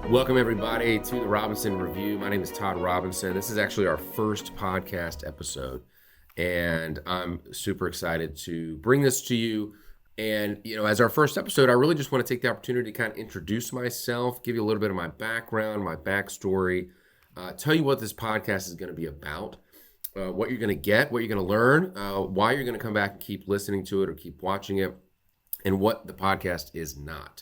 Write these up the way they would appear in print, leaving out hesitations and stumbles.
Welcome, everybody, to the Robinson Review. My name is Todd Robinson. This is actually our first podcast episode, and I'm super excited to bring this to you. And, as our first episode, I really just want to take the opportunity to kind of introduce myself, give you a little bit of my background, my backstory, tell you what this podcast is going to be about, what you're going to get, what you're going to learn, why you're going to come back and keep listening to it or keep watching it, and what the podcast is not.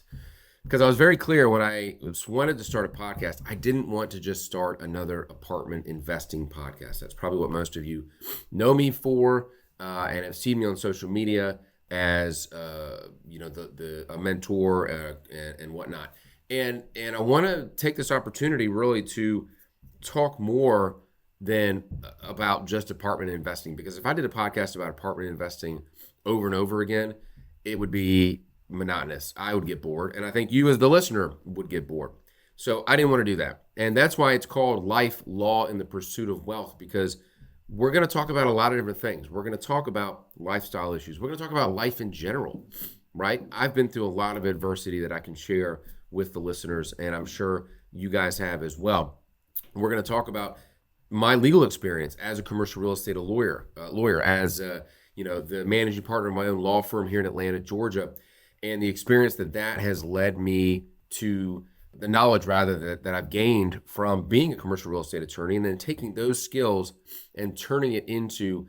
Because I was very clear when I wanted to start a podcast, I didn't want to just start another apartment investing podcast. That's probably what most of you know me for and have seen me on social media as, a mentor and whatnot. And I want to take this opportunity really to talk more than about just apartment investing. Because if I did a podcast about apartment investing over and over again, it would be monotonous. I would get bored, and I think you as the listener would get bored. So I didn't want to do that. And that's why it's called Life, Law, and the Pursuit of Wealth, because we're going to talk about a lot of different things. We're going to talk about lifestyle issues. We're going to talk about life in general, right? I've been through a lot of adversity that I can share with the listeners, and I'm sure you guys have as well. We're going to talk about my legal experience as a commercial real estate lawyer, as the managing partner of my own law firm here in Atlanta, Georgia, and the experience that has led me to the knowledge, rather, that I've gained from being a commercial real estate attorney, and then taking those skills and turning it into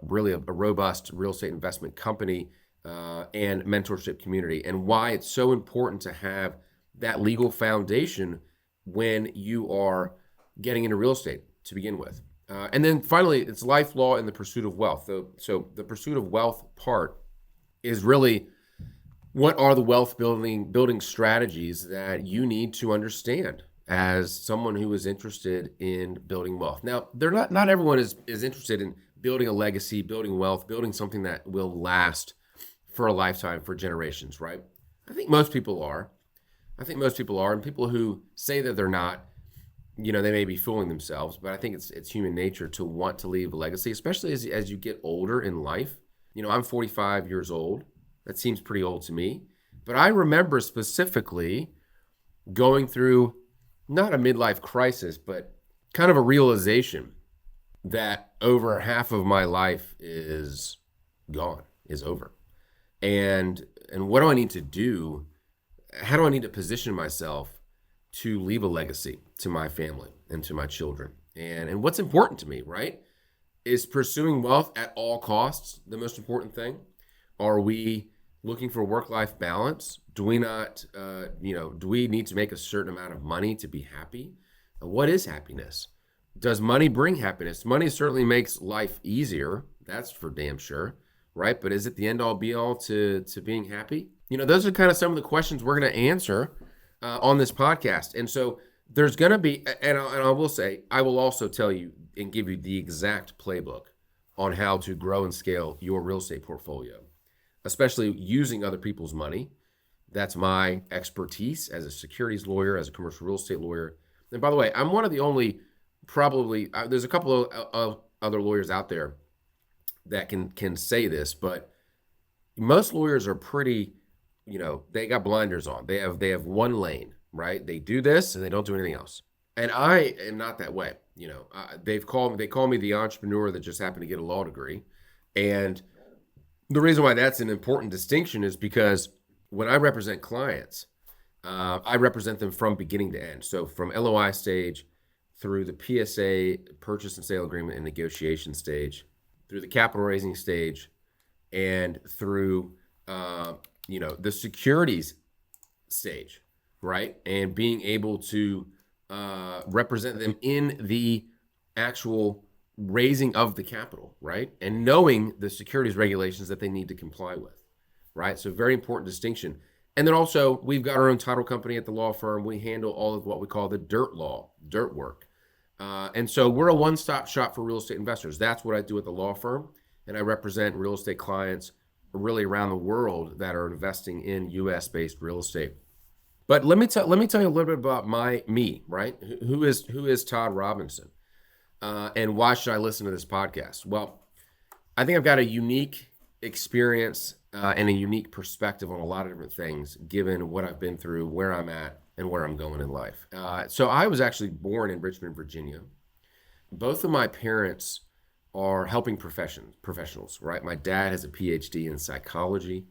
really a robust real estate investment company and mentorship community, and why it's so important to have that legal foundation when you are getting into real estate to begin with. And then finally, it's life, law, and the pursuit of wealth. So the pursuit of wealth part is really, what are the wealth building strategies that you need to understand as someone who is interested in building wealth? Now, not everyone is interested in building a legacy, building wealth, building something that will last for a lifetime, for generations, right? I think most people are. And people who say that they're not, they may be fooling themselves, but I think it's human nature to want to leave a legacy, especially as you get older in life. I'm 45 years old. That seems pretty old to me. But I remember specifically going through not a midlife crisis, but kind of a realization that over half of my life is gone, is over. And what do I need to do? How do I need to position myself to leave a legacy to my family and to my children? And what's important to me, right? Is pursuing wealth at all costs the most important thing? Are we looking for work-life balance? Do we not, do we need to make a certain amount of money to be happy? What is happiness? Does money bring happiness? Money certainly makes life easier. That's for damn sure, right? But is it the end-all be-all to being happy? Those are kind of some of the questions we're going to answer on this podcast. And so there's going to be, and I will say, I will also tell you and give you the exact playbook on how to grow and scale your real estate portfolio, especially using other people's money. That's my expertise as a securities lawyer, as a commercial real estate lawyer. And by the way, I'm one of the only, there's a couple of other lawyers out there that can say this, but most lawyers are pretty, they got blinders on. They have one lane, right? They do this and they don't do anything else. And I am not that way. They call me the entrepreneur that just happened to get a law degree. And the reason why that's an important distinction is because when I represent clients, I represent them from beginning to end. So from LOI stage through the PSA, purchase and sale agreement and negotiation stage, through the capital raising stage, and through the securities stage, right? And being able to represent them in the actual raising of the capital, right? And knowing the securities regulations that they need to comply with, right? So very important distinction. And then also, we've got our own title company at the law firm. We handle all of what we call the dirt work. And so we're a one-stop shop for real estate investors. That's what I do at the law firm. And I represent real estate clients really around the world that are investing in U.S.-based real estate. But let me tell you a little bit about me, right? Who is Todd Robinson? And why should I listen to this podcast? Well, I think I've got a unique experience and a unique perspective on a lot of different things, given what I've been through, where I'm at, and where I'm going in life. So I was actually born in Richmond, Virginia. Both of my parents are helping professionals, right? My dad has a PhD in psychology.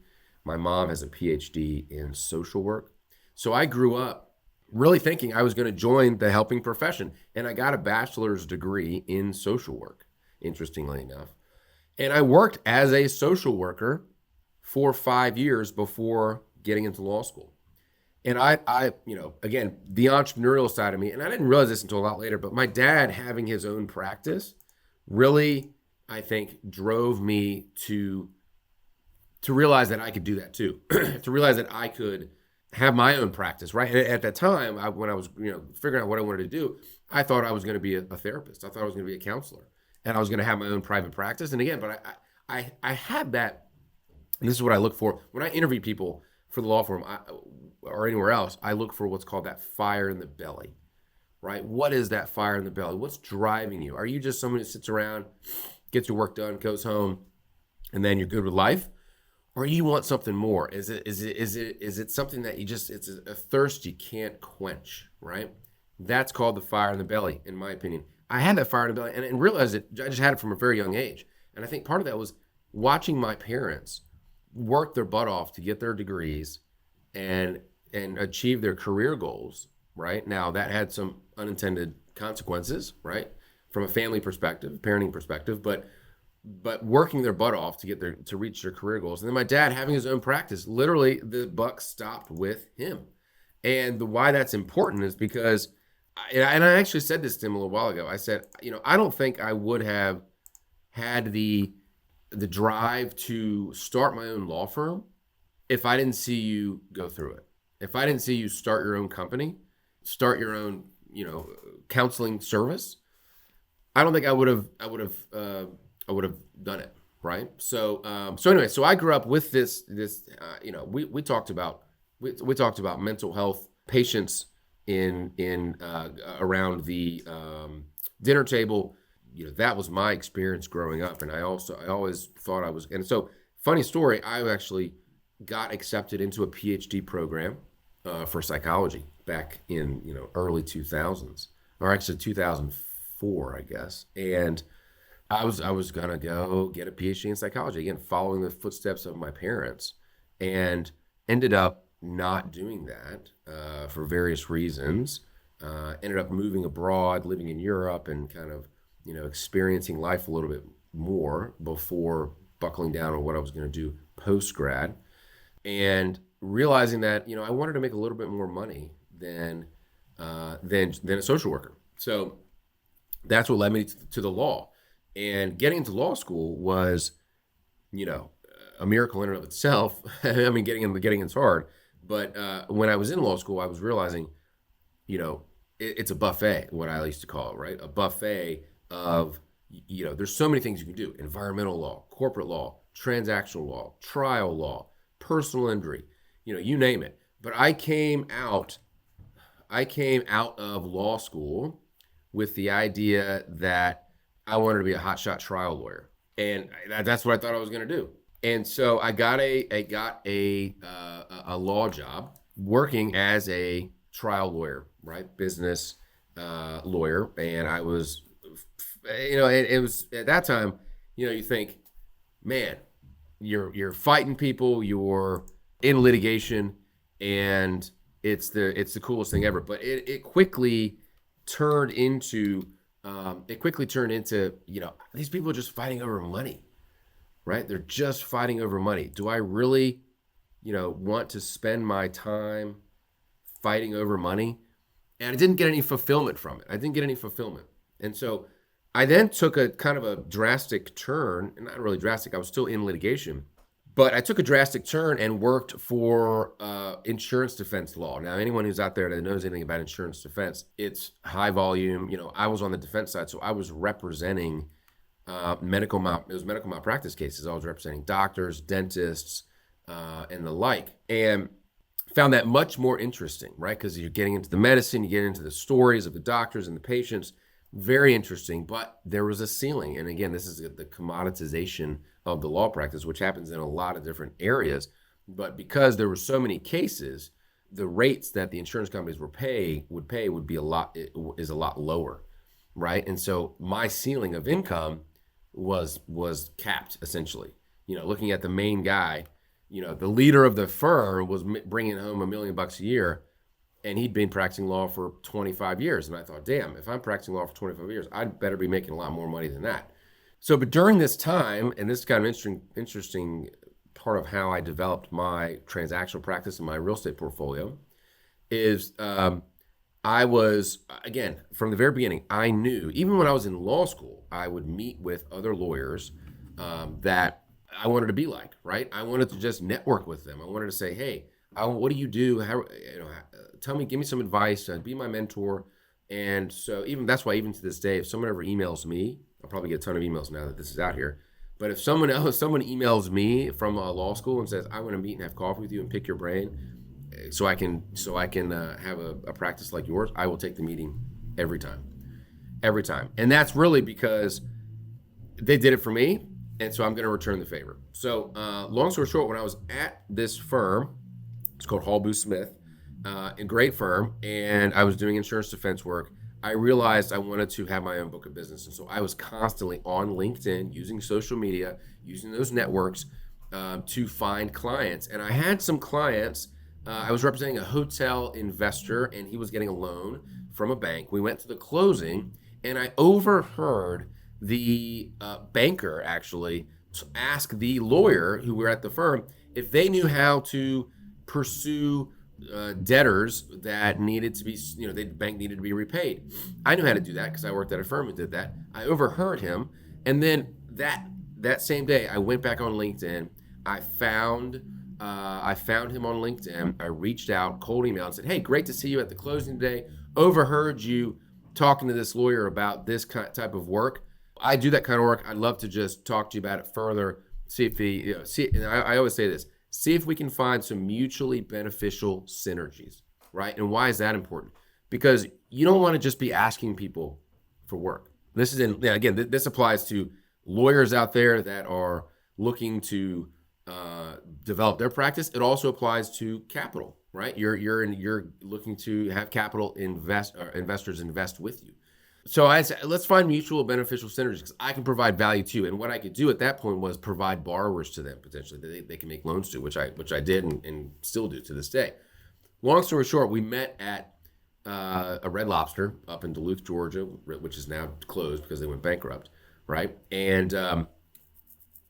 My mom has a PhD in social work. So I grew up really thinking I was going to join the helping profession, and I got a bachelor's degree in social work, interestingly enough. And I worked as a social worker for 5 years before getting into law school. And again, the entrepreneurial side of me, and I didn't realize this until a lot later, but my dad having his own practice really, I think, drove me to realize that I could do that too, to realize that I could have my own practice, right? And at that time, when I was, figuring out what I wanted to do, I thought I was going to be a therapist. I thought I was going to be a counselor, and I was going to have my own private practice. And again, but I had that, and this is what I look for when I interview people for the law firm or anywhere else. I look for what's called that fire in the belly, right? What is that fire in the belly? What's driving you? Are you just someone who sits around, gets your work done, goes home, and then you're good with life? Or you want something more? Is it something that it's a thirst you can't quench, right? That's called the fire in the belly, in my opinion. I had that fire in the belly and realized it. I just had it from a very young age. And I think part of that was watching my parents work their butt off to get their degrees and achieve their career goals, right? Now, that had some unintended consequences, right? From a family perspective, parenting perspective, but working their butt off to reach their career goals. And then my dad having his own practice, literally the buck stopped with him. And why that's important is because, and I actually said this to him a little while ago. I said, I don't think I would have had the drive to start my own law firm if I didn't see you go through it. If I didn't see you start your own company, start your own, counseling service, I don't think I would have done it, right? So anyway, so I grew up with this. We talked about mental health patients in around the dinner table. That was my experience growing up, and I always thought I was. And so, funny story, I actually got accepted into a PhD program for psychology back in early 2000s, or actually 2004, I guess, and I was gonna go get a PhD in psychology, again, following the footsteps of my parents, and ended up not doing that for various reasons. Ended up moving abroad, living in Europe, and kind of experiencing life a little bit more before buckling down on what I was going to do post grad, and realizing that I wanted to make a little bit more money than a social worker. So that's what led me to the law. And getting into law school was, a miracle in and of itself. I mean, getting it's hard. But when I was in law school, I was realizing, it's a buffet, what I used to call it, right? A buffet of, there's so many things you can do: environmental law, corporate law, transactional law, trial law, personal injury, you name it. But I came out of law school with the idea that I wanted to be a hotshot trial lawyer, and that's what I thought I was going to do. And so I got a law job working as a trial lawyer, right? Business lawyer, and I was, it was at that time, you think, man, you're fighting people, you're in litigation, and it's the coolest thing ever. But it quickly turned into these people are just fighting over money, right? They're just fighting over money. Do I really, want to spend my time fighting over money? And I didn't get any fulfillment from it. And so I then took a kind of a drastic turn, and not really drastic, I was still in litigation, but I took a drastic turn and worked for insurance defense law. Now, anyone who's out there that knows anything about insurance defense, it's high volume. I was on the defense side, so I was representing medical malpractice cases. I was representing doctors, dentists, and the like, and found that much more interesting, right? Because you're getting into the medicine, you get into the stories of the doctors and the patients, Very interesting, but there was a ceiling. And again, this is the commoditization of the law practice, which happens in a lot of different areas. But because there were so many cases, the rates that the insurance companies would be a lot lower, right? And so my ceiling of income was capped essentially. Looking at the main guy, the leader of the firm was bringing home $1 million a year, and he'd been practicing law for 25 years. And I thought, damn, if I'm practicing law for 25 years, I'd better be making a lot more money than that. So, but during this time, and this is kind of interesting part of how I developed my transactional practice and my real estate portfolio, is I was, again, from the very beginning, I knew, even when I was in law school, I would meet with other lawyers that I wanted to be like, right? I wanted to just network with them. I wanted to say, hey, what do you do? Tell me, give me some advice, be my mentor. And so that's why even to this day, if someone ever emails me, I'll probably get a ton of emails now that this is out here. But if someone emails me from a law school and says, I want to meet and have coffee with you and pick your brain so I can have a practice like yours, I will take the meeting every time. And that's really because they did it for me. And so I'm going to return the favor. So long story short, when I was at this firm, it's called Hall Booth Smith, a great firm, and I was doing insurance defense work, I realized I wanted to have my own book of business. And so I was constantly on LinkedIn, using social media, using those networks to find clients. And I had some clients. I was representing a hotel investor, and he was getting a loan from a bank. We went to the closing, and I overheard the banker actually ask the lawyer who were at the firm if they knew how to pursue debtors that needed to be, the bank needed to be repaid. I knew how to do that because I worked at a firm that did that. I overheard him, and then that same day I went back on LinkedIn. I found him on LinkedIn. I reached out, cold email, and said, "Hey, great to see you at the closing today. Overheard you talking to this lawyer about this type of work. I do that kind of work. I'd love to just talk to you about it further. See if I always say this. See if we can find some mutually beneficial synergies, right? And why is that important? Because you don't want to just be asking people for work. This applies to lawyers out there that are looking to develop their practice. It also applies to capital, right? You're looking to have capital investors invest with you. So I said, let's find mutual beneficial synergies because I can provide value to you. And what I could do at that point was provide borrowers to them potentially that they can make loans to, which I did and still do to this day. Long story short, we met at a Red Lobster up in Duluth, Georgia, which is now closed because they went bankrupt, right? And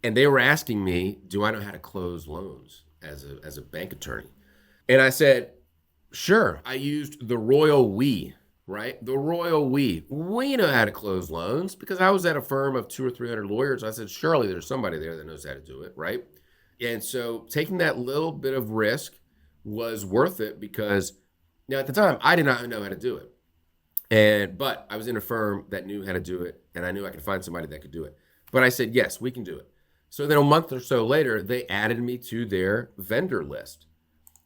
they were asking me, do I know how to close loans as a bank attorney? And I said, sure. I used the royal we. Right? The royal we know how to close loans because I was at a firm of 200 or 300 lawyers. I said, surely there's somebody there that knows how to do it. Right? And so taking that little bit of risk was worth it because now at the time I did not know how to do it. But I was in a firm that knew how to do it and I knew I could find somebody that could do it. But I said, yes, we can do it. So then a month or so later, they added me to their vendor list.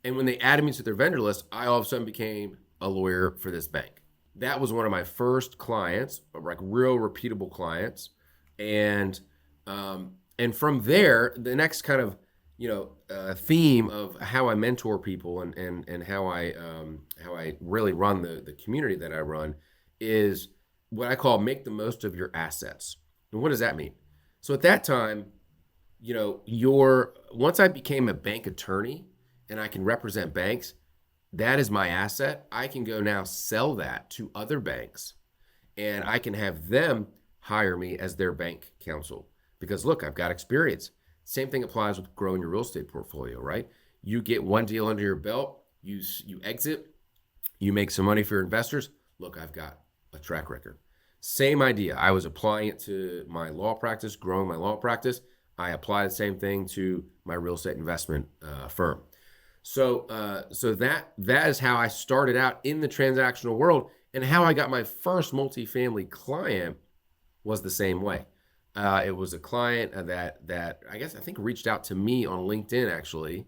And when they added me to their vendor list, I all of a sudden became a lawyer for this bank. That was one of my first clients, like real repeatable clients. And from there, the next kind of, theme of how I mentor people and how I really run the community that I run is what I call make the most of your assets. And what does that mean? So at that time, once I became a bank attorney and I can represent banks, that is my asset. I can go now sell that to other banks and I can have them hire me as their bank counsel because look, I've got experience. Same thing applies with growing your real estate portfolio, right? You get one deal under your belt, you exit, you make some money for your investors. Look, I've got a track record. Same idea. I was applying it to my law practice, growing my law practice. I apply the same thing to my real estate investment firm. So that is how I started out in the transactional world, and how I got my first multifamily client was the same way. It was a client that I think reached out to me on LinkedIn actually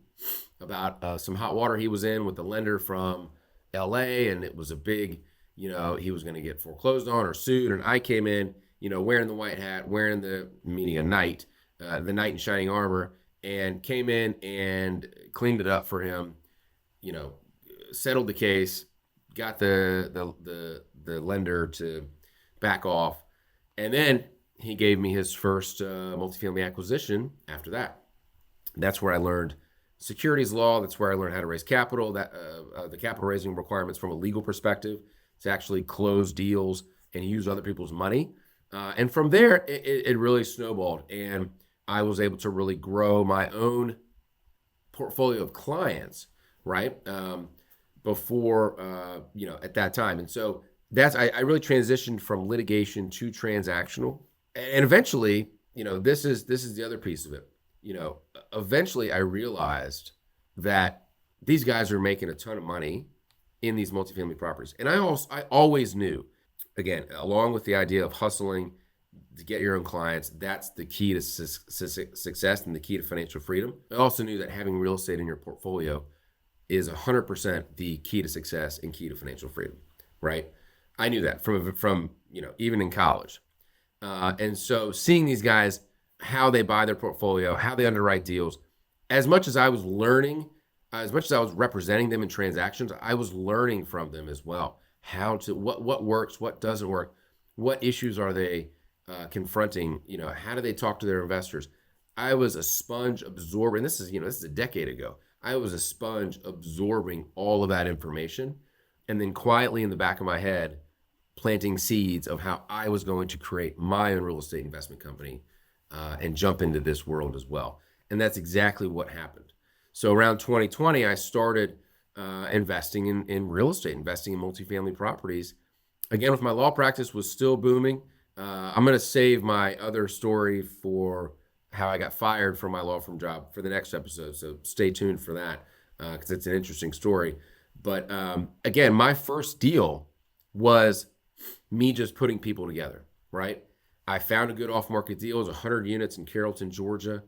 about some hot water he was in with the lender from LA, and it was a big he was going to get foreclosed on or sued. And I came in, wearing the white hat, wearing meaning a knight, the knight in shining armor, and came in and cleaned it up for him, settled the case, got the lender to back off. And then he gave me his first multifamily acquisition after that. That's where I learned securities law. That's where I learned how to raise capital, the capital raising requirements from a legal perspective to actually close deals and use other people's money. And from there, it really snowballed. And I was able to really grow my own portfolio of clients, right? Before, at that time. And so I really transitioned from litigation to transactional. And eventually, this is the other piece of it. Eventually I realized that these guys are making a ton of money in these multifamily properties. And I always knew, again, along with the idea of hustling to get your own clients, that's the key to success and the key to financial freedom. I also knew that having real estate in your portfolio is 100% the key to success and key to financial freedom, right? I knew that from even in college. And so seeing these guys, how they buy their portfolio, how they underwrite deals, as much as I was learning, as much as I was representing them in transactions, I was learning from them as well. What works, what doesn't work, what issues are they confronting, how do they talk to their investors? I was a sponge absorbing, this is a decade ago. I was a sponge absorbing all of that information and then quietly in the back of my head, planting seeds of how I was going to create my own real estate investment company and jump into this world as well. And that's exactly what happened. So around 2020, I started investing in real estate, investing in multifamily properties. Again, with my law practice was still booming. I'm going to save my other story for how I got fired from my law firm job for the next episode. So stay tuned for that because it's an interesting story. But again, my first deal was me just putting people together, right? I found a good off-market deal. It was 100 units in Carrollton, Georgia.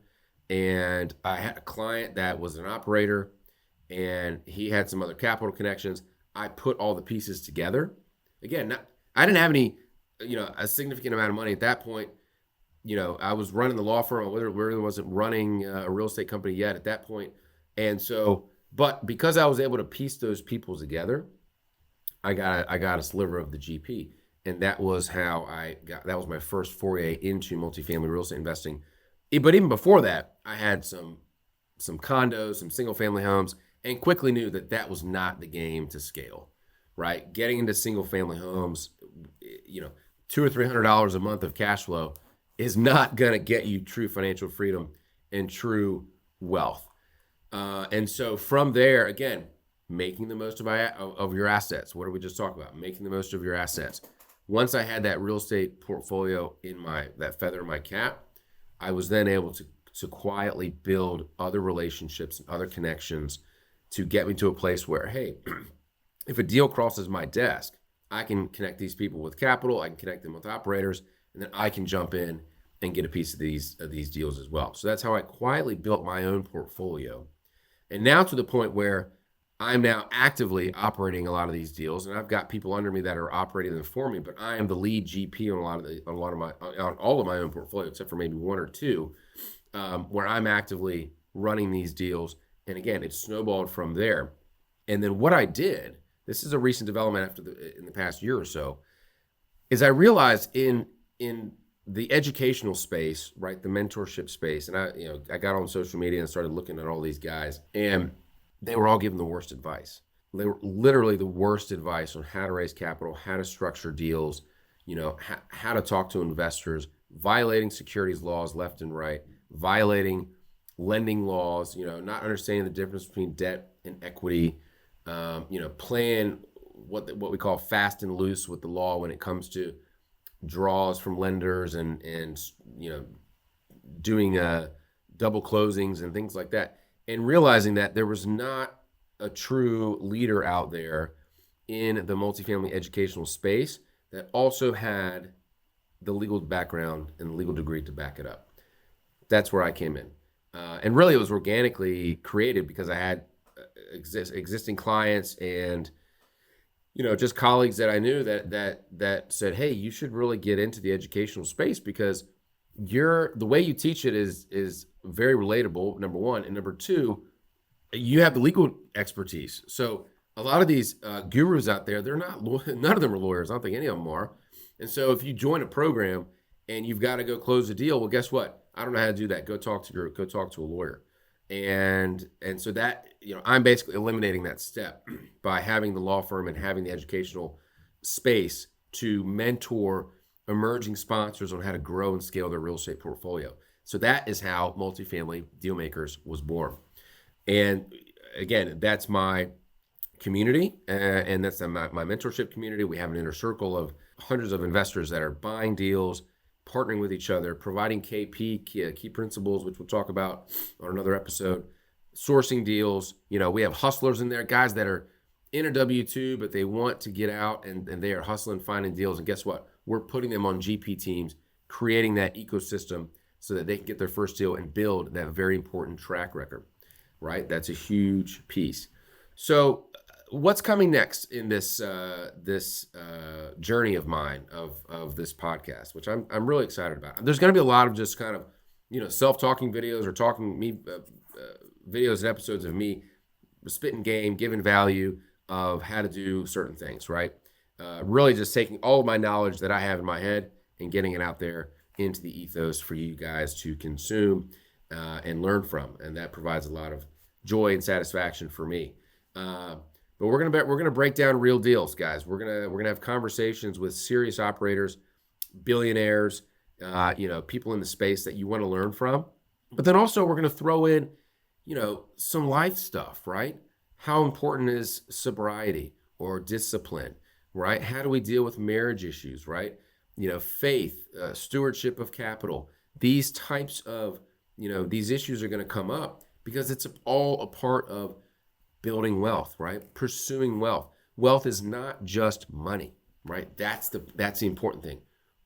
And I had a client that was an operator and he had some other capital connections. I put all the pieces together. Again, I didn't have any, a significant amount of money at that point. I was running the law firm. I really wasn't running a real estate company yet at that point. And so, but because I was able to piece those people together, I got a sliver of the GP. And that was how that was my first foray into multifamily real estate investing. But even before that, I had some condos, some single family homes, and quickly knew that was not the game to scale, right? Getting into single family homes, $200 or $300 a month of cash flow is not going to get you true financial freedom and true wealth. And so from there, again, making the most of your assets. What did we just talk about? Making the most of your assets. Once I had that real estate portfolio that feather in my cap, I was then able to quietly build other relationships and other connections to get me to a place where, hey, if a deal crosses my desk, I can connect these people with capital, I can connect them with operators, and then I can jump in and get a piece of these deals as well. So that's how I quietly built my own portfolio. And now to the point where I'm now actively operating a lot of these deals, and I've got people under me that are operating them for me. But I am the lead GP on all of my own portfolio, except for maybe one or two, where I'm actively running these deals. And again, it snowballed from there. And then what I did, this is a recent development in the past year or so, is I realized in the educational space, right, the mentorship space, and I got on social media and started looking at all these guys, and they were all given the worst advice. They were literally the worst advice on how to raise capital, how to structure deals, how to talk to investors, violating securities laws left and right, violating lending laws, not understanding the difference between debt and equity, playing what we call fast and loose with the law when it comes to draws from lenders and doing double closings and things like that. And realizing that there was not a true leader out there in the multifamily educational space that also had the legal background and the legal degree to back it up. That's where I came in. And really it was organically created because I had existing clients and just colleagues that I knew that said, hey, you should really get into the educational space because the way you teach it is very relatable, number one. And number two, you have the legal expertise. So a lot of these gurus out there, they're not, none of them are lawyers. I don't think any of them are. And so if you join a program and you've got to go close a deal, well, guess what? I don't know how to do that. Go talk to a lawyer. And so that, I'm basically eliminating that step by having the law firm and having the educational space to mentor emerging sponsors on how to grow and scale their real estate portfolio. So that is how Multifamily Deal Makers was born. And again, that's my community, and that's my mentorship community. We have an inner circle of hundreds of investors that are buying deals, partnering with each other, providing key principles, which we'll talk about on another episode, sourcing deals. We have hustlers in there, guys that are in a W-2, but they want to get out and they are hustling, finding deals. And guess what? We're putting them on GP teams, creating that ecosystem so that they can get their first deal and build that very important track record, right? That's a huge piece. So what's coming next in this journey of mine of this podcast, which I'm really excited about. There's going to be a lot of just kind of self-talking videos or talking me videos and episodes of me spitting game, giving value of how to do certain things, right? Really just taking all of my knowledge that I have in my head and getting it out there into the ethos for you guys to consume and learn from, and that provides a lot of joy and satisfaction for me. But we're gonna break down real deals, guys. We're gonna have conversations with serious operators, billionaires, people in the space that you want to learn from. But then also we're gonna throw in, some life stuff, right? How important is sobriety or discipline, right? How do we deal with marriage issues, right? Faith, stewardship of capital. These types of, these issues are gonna come up because it's all a part of building wealth, right? Pursuing wealth. Wealth is not just money, right? That's the important thing.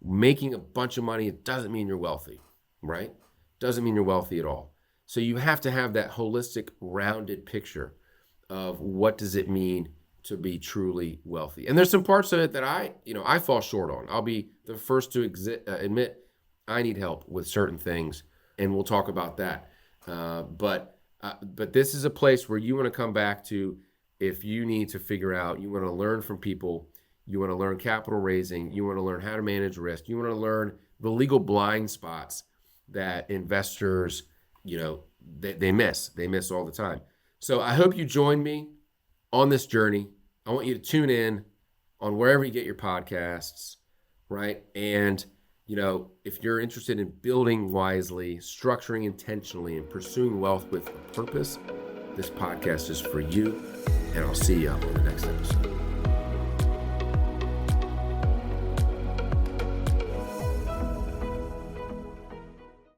Making a bunch of money, it doesn't mean you're wealthy, right? Doesn't mean you're wealthy at all. So you have to have that holistic, rounded picture of what does it mean to be truly wealthy. And there's some parts of it that I fall short on. I'll be the first to admit I need help with certain things, and we'll talk about that. But this is a place where you want to come back to if you need to figure out, you want to learn from people, you want to learn capital raising, you want to learn how to manage risk, you want to learn the legal blind spots that investors, they miss all the time. So I hope you join me on this journey. I want you to tune in on wherever you get your podcasts, right? And if you're interested in building wisely, structuring intentionally, and pursuing wealth with a purpose, this podcast is for you. And I'll see you on the next episode.